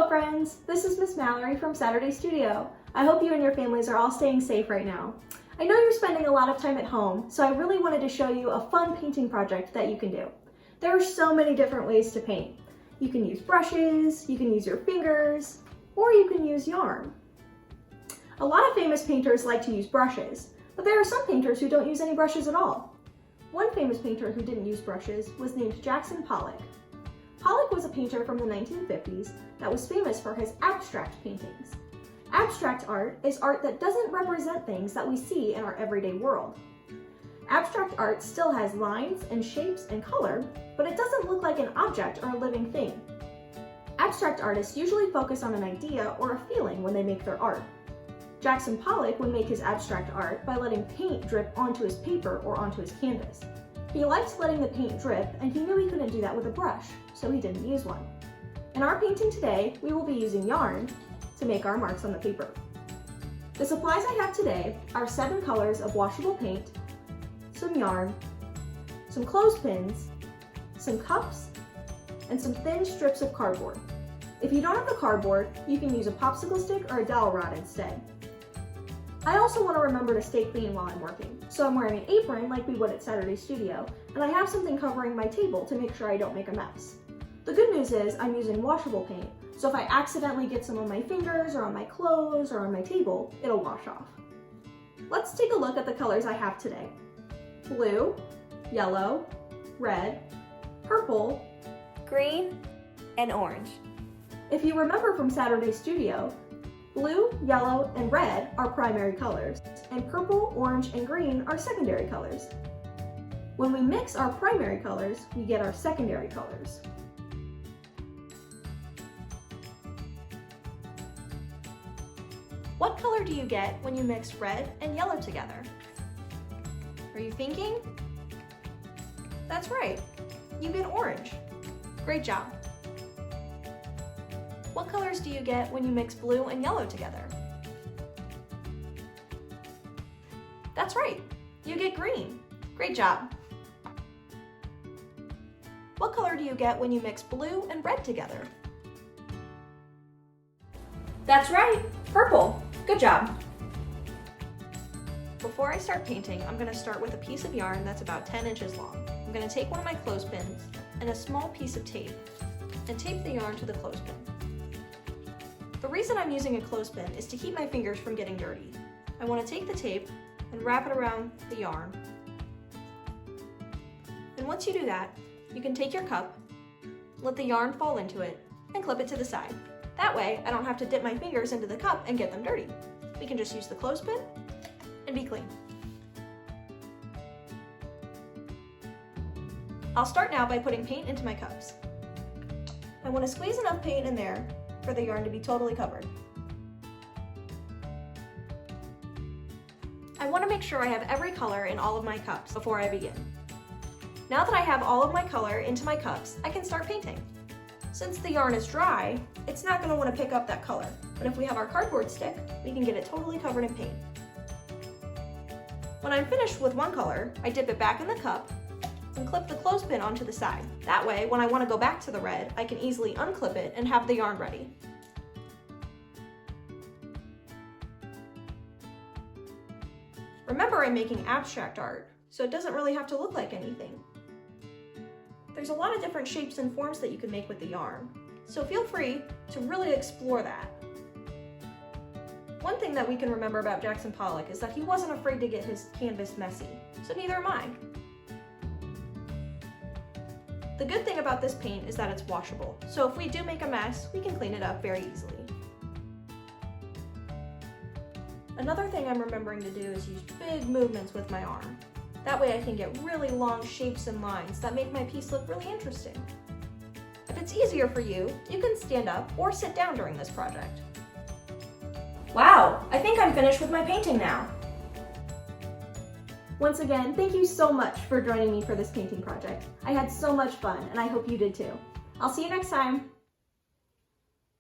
Hello friends, this is Miss Mallory from Saturday Studio. I hope you and your families are all staying safe right now. I know you're spending a lot of time at home, so I really wanted to show you a fun painting project that you can do. There are so many different ways to paint. You can use brushes, you can use your fingers, or you can use yarn. A lot of famous painters like to use brushes, but there are some painters who don't use any brushes at all. One famous painter who didn't use brushes was named Jackson Pollock. Pollock was a painter from the 1950s that was famous for his abstract paintings. Abstract art is art that doesn't represent things that we see in our everyday world. Abstract art still has lines and shapes and color, but it doesn't look like an object or a living thing. Abstract artists usually focus on an idea or a feeling when they make their art. Jackson Pollock would make his abstract art by letting paint drip onto his paper or onto his canvas. He liked letting the paint drip, and he knew he couldn't do that with a brush, so he didn't use one. In our painting today, we will be using yarn to make our marks on the paper. The supplies I have today are 7 colors of washable paint, some yarn, some clothespins, some cups, and some thin strips of cardboard. If you don't have the cardboard, you can use a popsicle stick or a dowel rod instead. I also want to remember to stay clean while I'm working, so I'm wearing an apron like we would at Saturday Studio, and I have something covering my table to make sure I don't make a mess. The good news is I'm using washable paint, so if I accidentally get some on my fingers or on my clothes or on my table, it'll wash off. Let's take a look at the colors I have today. Blue, yellow, red, purple, green, and orange. If you remember from Saturday Studio, blue, yellow, and red are primary colors, and purple, orange, and green are secondary colors. When we mix our primary colors, we get our secondary colors. What color do you get when you mix red and yellow together? Are you thinking? That's right, you get orange. Great job. What colors do you get when you mix blue and yellow together? That's right, you get green. Great job. What color do you get when you mix blue and red together? That's right, purple. Good job. Before I start painting, I'm going to start with a piece of yarn that's about 10 inches long. I'm going to take one of my clothespins and a small piece of tape and tape the yarn to the clothespin. The reason I'm using a clothespin is to keep my fingers from getting dirty. I want to take the tape and wrap it around the yarn. And once you do that, you can take your cup, let the yarn fall into it, and clip it to the side. That way, I don't have to dip my fingers into the cup and get them dirty. We can just use the clothespin and be clean. I'll start now by putting paint into my cups. I want to squeeze enough paint in there for the yarn to be totally covered. I want to make sure I have every color in all of my cups before I begin. Now that I have all of my color into my cups, I can start painting. Since the yarn is dry, it's not going to want to pick up that color, but if we have our cardboard stick, we can get it totally covered in paint. When I'm finished with one color, I dip it back in the cup and clip the clothespin onto the side. That way, when I want to go back to the red, I can easily unclip it and have the yarn ready. Remember, I'm making abstract art, so it doesn't really have to look like anything. There's a lot of different shapes and forms that you can make with the yarn, so feel free to really explore that. One thing that we can remember about Jackson Pollock is that he wasn't afraid to get his canvas messy, so neither am I. The good thing about this paint is that it's washable, so if we do make a mess, we can clean it up very easily. Another thing I'm remembering to do is use big movements with my arm. That way I can get really long shapes and lines that make my piece look really interesting. If it's easier for you, you can stand up or sit down during this project. Wow, I think I'm finished with my painting now. Once again, thank you so much for joining me for this painting project. I had so much fun, and I hope you did too. I'll see you next time.